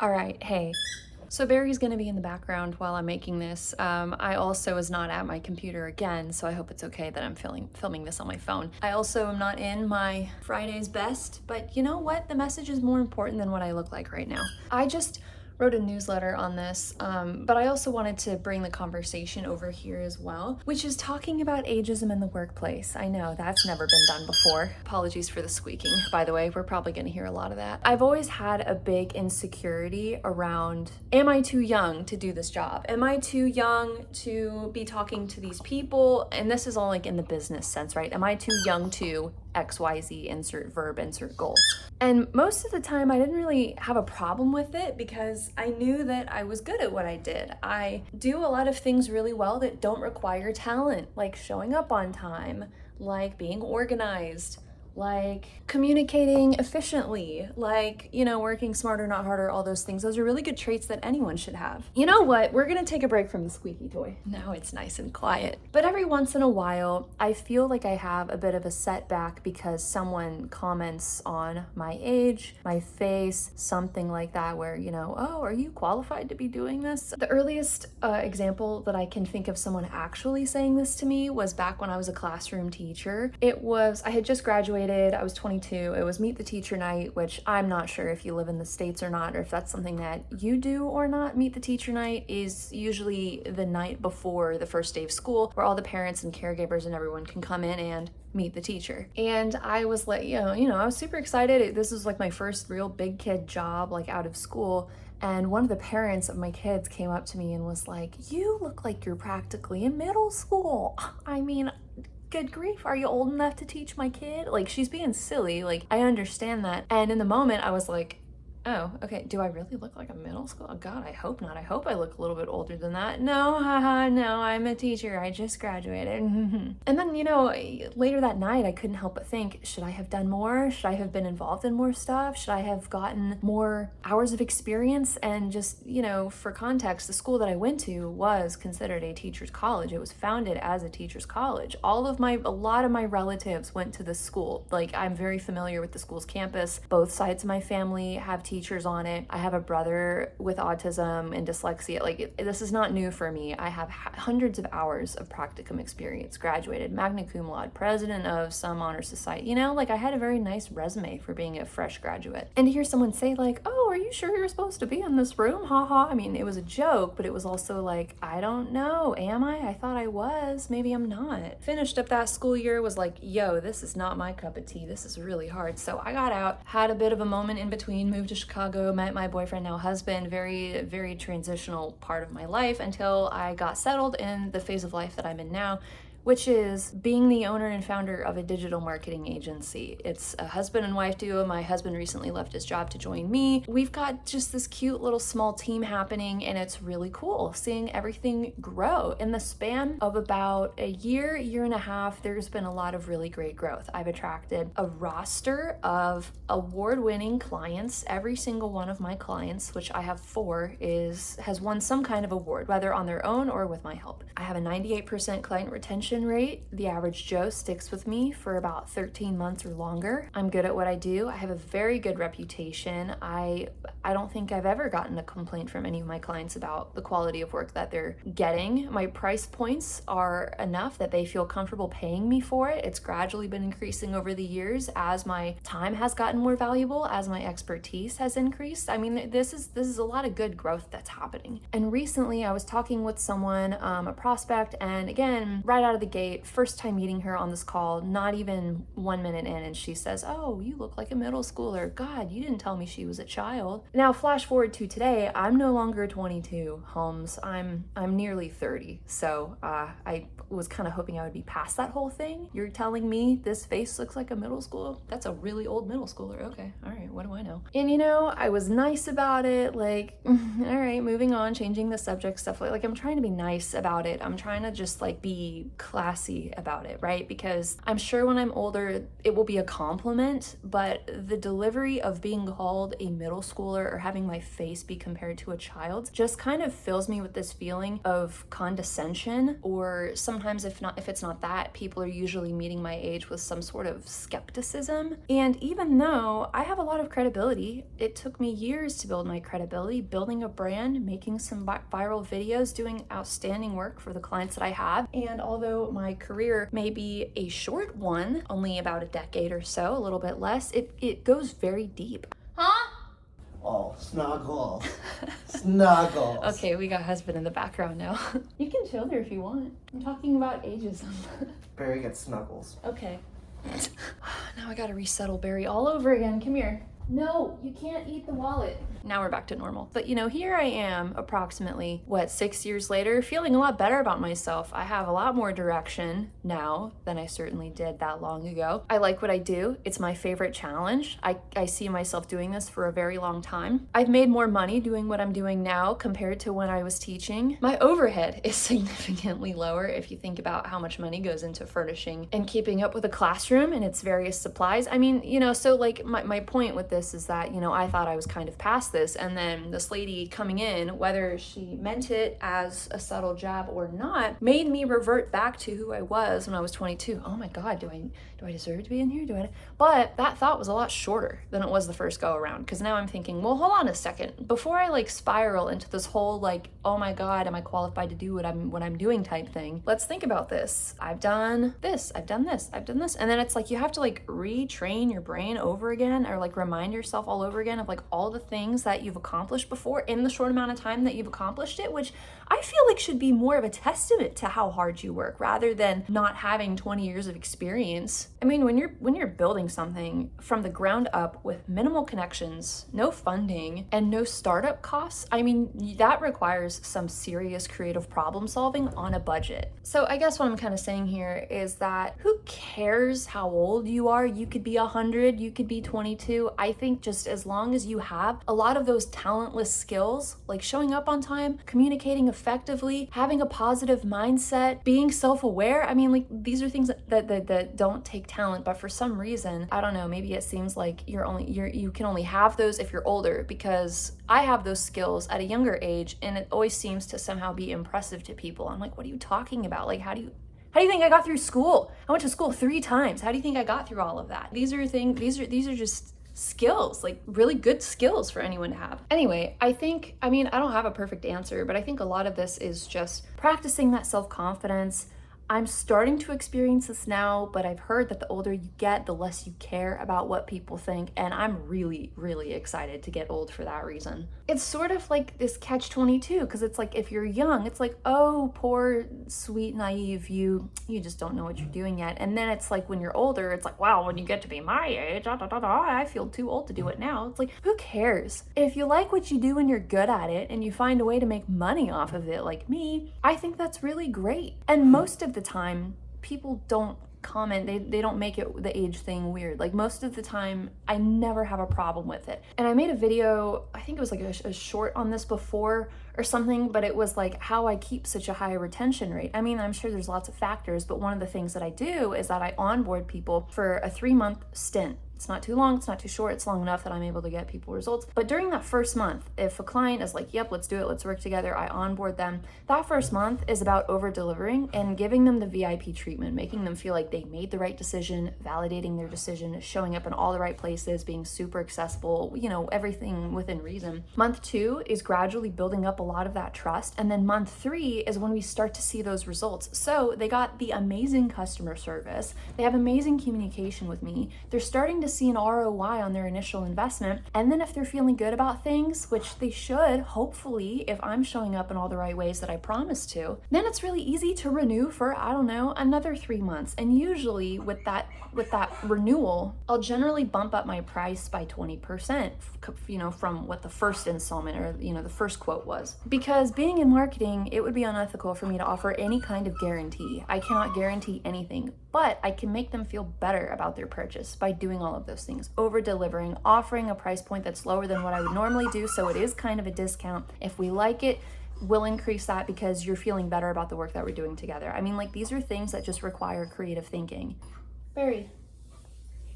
All right, hey. So Barry's gonna be in the background while I'm making this. I also was not at my computer again, so I hope it's okay that I'm filming this on my phone. I also am not in my Friday's best, but you know what? The message is more important than what I look like right now. I just wrote a newsletter on this, but I also wanted to bring the conversation over here as well, which is talking about ageism in the workplace. I know that's never been done before. Apologies for the squeaking, by the way. We're probably gonna hear a lot of that. I've always had a big insecurity around, am I too young to do this job? Am I too young to be talking to these people? And this is all like in the business sense, right? Am I too young to XYZ, insert verb, insert goal? And most of the time I didn't really have a problem with it because I knew that I was good at what I did. I do a lot of things really well that don't require talent, like showing up on time, like being organized, like communicating efficiently, like, working smarter, not harder, all those things. Those are really good traits that anyone should have. You know what? We're gonna take a break from the squeaky toy. Now it's nice and quiet. But every once in a while, I feel like I have a bit of a setback because someone comments on my age, my face, something like that, where, oh, are you qualified to be doing this? The earliest example that I can think of someone actually saying this to me was back when I was a classroom teacher. I had just graduated. I was 22. It was meet the teacher night, which I'm not sure if you live in the States or not, or if that's something that you do or not. Meet the teacher night is usually the night before the first day of school, where all the parents and caregivers and everyone can come in and meet the teacher. And I was like, I was super excited. This was like my first real big kid job, like out of school. And one of the parents of my kids came up to me and was like, you look like you're practically in middle school. I mean, good grief, are you old enough to teach my kid? Like, she's being silly. Like, I understand that. And in the moment, I was like, oh, okay, do I really look like a middle school? Oh God, I hope not. I hope I look a little bit older than that. No, haha, no, I'm a teacher. I just graduated. And then, later that night, I couldn't help but think, should I have done more? Should I have been involved in more stuff? Should I have gotten more hours of experience? And just, for context, the school that I went to was considered a teacher's college. It was founded as a teacher's college. A lot of my relatives went to this school. Like, I'm very familiar with the school's campus. Both sides of my family have teachers on it. I have a brother with autism and dyslexia. Like, this is not new for me. I have hundreds of hours of practicum experience, graduated magna cum laude, president of some honor society. I had a very nice resume for being a fresh graduate. And to hear someone say like, oh, are you sure you're supposed to be in this room? Haha. I mean, it was a joke, but it was also like, I don't know. Am I? I thought I was. Maybe I'm not. Finished up that school year, was like, yo, this is not my cup of tea. This is really hard. So I got out, had a bit of a moment in between, moved to Chicago, met my boyfriend, now husband, very, very transitional part of my life until I got settled in the phase of life that I'm in now, which is being the owner and founder of a digital marketing agency. It's a husband and wife duo. My husband recently left his job to join me. We've got just this cute little small team happening, and it's really cool seeing everything grow. In the span of about a year and a half, there's been a lot of really great growth. I've attracted a roster of award-winning clients. Every single one of my clients, which I have 4, has won some kind of award, whether on their own or with my help. I have a 98% client retention rate. The average Joe sticks with me for about 13 months or longer. I'm good at what I do. I have a very good reputation. I don't think I've ever gotten a complaint from any of my clients about the quality of work that they're getting. My price points are enough that they feel comfortable paying me for it. It's gradually been increasing over the years as my time has gotten more valuable, as my expertise has increased. I mean, this is a lot of good growth that's happening. And recently I was talking with someone, a prospect, and again, right out of the gate, first time meeting her on this call, not even 1 minute in, and she says, oh, you look like a middle schooler. God, you didn't tell me she was a child. Now, flash forward to today, I'm no longer 22, Holmes. I'm nearly 30. So I was kind of hoping I would be past that whole thing. You're telling me this face looks like a middle schooler? That's a really old middle schooler. Okay, all right, what do I know? And I was nice about it, like, all right, moving on, changing the subject, stuff like I'm trying to be nice about it. I'm trying to just like be classy about it, right? Because I'm sure when I'm older, it will be a compliment, but the delivery of being called a middle schooler or having my face be compared to a child just kind of fills me with this feeling of condescension, or sometimes if it's not that, people are usually meeting my age with some sort of skepticism. And even though I have a lot of credibility, it took me years to build my credibility, building a brand, making some viral videos, doing outstanding work for the clients that I have. And although my career may be a short one, only about a decade or so, a little bit less, it goes very deep. Huh? Oh, snuggles. Snuggles. Okay, we got husband in the background now. You can chill there if you want. I'm talking about ageism. Barry gets snuggles. Okay. Now I gotta resettle Barry all over again. Come here. No, you can't eat the wallet. Now we're back to normal. But you know, here I am approximately, 6 years later, feeling a lot better about myself. I have a lot more direction now than I certainly did that long ago. I like what I do. It's my favorite challenge. I see myself doing this for a very long time. I've made more money doing what I'm doing now compared to when I was teaching. My overhead is significantly lower if you think about how much money goes into furnishing and keeping up with a classroom and its various supplies. I mean, you know, so like my point with this is that, you know, I thought I was kind of past this, and then this lady coming in, whether she meant it as a subtle jab or not, made me revert back to who I was when I was 22. Oh my God, do I deserve to be in here? But that thought was a lot shorter than it was the first go around, because now I'm thinking, well, hold on a second. Before I like spiral into this whole like, oh my God, am I qualified to do what I'm doing type thing, let's think about this. I've done this, I've done this, I've done this. And then it's like you have to like retrain your brain over again, or like remind yourself all over again of like all the things that you've accomplished before in the short amount of time that you've accomplished it, which I feel like should be more of a testament to how hard you work rather than not having 20 years of experience. I mean, when you're building something from the ground up with minimal connections, no funding, and no startup costs, I mean, that requires some serious creative problem solving on a budget. So I guess what I'm kind of saying here is that who cares how old you are? You could be 100, you could be 22. I think just as long as you have a lot of those talentless skills, like showing up on time, communicating effectively, having a positive mindset, being self-aware. I mean, like these are things that don't take talent, but for some reason, I don't know, maybe it seems like you can only have those if you're older, because I have those skills at a younger age and it always seems to somehow be impressive to people. I'm like, what are you talking about? Like, how do you think I got through school? I went to school 3 times. How do you think I got through all of that? These are just skills, like really good skills for anyone to have. Anyway, I don't have a perfect answer, but I think a lot of this is just practicing that self-confidence. I'm starting to experience this now, but I've heard that the older you get, the less you care about what people think, and I'm really, really excited to get old for that reason. It's sort of like this catch-22, because it's like if you're young, it's like, oh, poor, sweet, naive you just don't know what you're doing yet. And then it's like when you're older, it's like, wow, when you get to be my age, I feel too old to do it now. It's like, who cares? If you like what you do and you're good at it and you find a way to make money off of it like me, I think that's really great. And most of the time, people don't comment, they don't make it the age thing weird. Like most of the time, I never have a problem with it. And I made a video, I think it was like a short on this before or something, but it was like how I keep such a high retention rate. I mean, I'm sure there's lots of factors, but one of the things that I do is that I onboard people for a 3-month stint. It's not too long, it's not too short, it's long enough that I'm able to get people results. But during that first month, if a client is like, yep, let's do it, let's work together, I onboard them. That first month is about over-delivering and giving them the VIP treatment, making them feel like they made the right decision, validating their decision, showing up in all the right places, being super accessible, you know, everything within reason. Month 2 is gradually building up a lot of that trust. And then month 3 is when we start to see those results. So they got the amazing customer service, they have amazing communication with me, they're starting to see an ROI on their initial investment. And then if they're feeling good about things, which they should, hopefully, if I'm showing up in all the right ways that I promised to, then it's really easy to renew for, I don't know, another 3 months. And usually with that renewal, I'll generally bump up my price by 20%, you know, from what the first installment or, you know, the first quote was. Because being in marketing, it would be unethical for me to offer any kind of guarantee. I cannot guarantee anything, but I can make them feel better about their purchase by doing all of those things, over delivering, offering a price point that's lower than what I would normally do, so it is kind of a discount. If we like it, we'll increase that because you're feeling better about the work that we're doing together. I mean, like, these are things that just require creative thinking. Barry,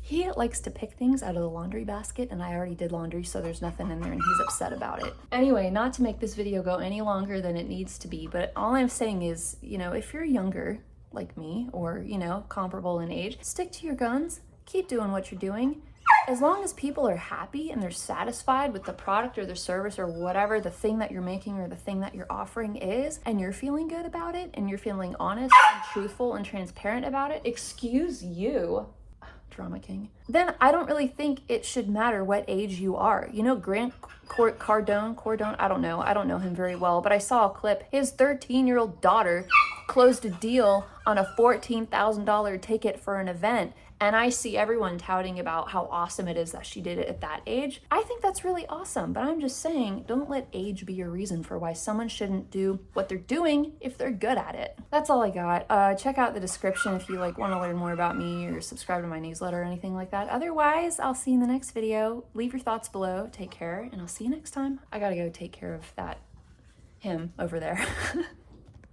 he likes to pick things out of the laundry basket, and I already did laundry, so there's nothing in there, and he's upset about it. Anyway, not to make this video go any longer than it needs to be, but all I'm saying is, you know, if you're younger, like me, or, you know, comparable in age, stick to your guns, keep doing what you're doing. As long as people are happy and they're satisfied with the product or the service or whatever the thing that you're making or the thing that you're offering is, and you're feeling good about it, and you're feeling honest and truthful and transparent about it, excuse you, drama king, then I don't really think it should matter what age you are. You know, Grant Cardone, I don't know him very well, but I saw a clip. His 13-year-old daughter closed a deal on a $14,000 ticket for an event, and I see everyone touting about how awesome it is that she did it at that age. I think that's really awesome, but I'm just saying, don't let age be your reason for why someone shouldn't do what they're doing if they're good at it. That's all I got. Check out the description if you want to learn more about me or subscribe to my newsletter or anything like that. Otherwise, I'll see you in the next video. Leave your thoughts below. Take care, and I'll see you next time. I gotta go take care of him over there.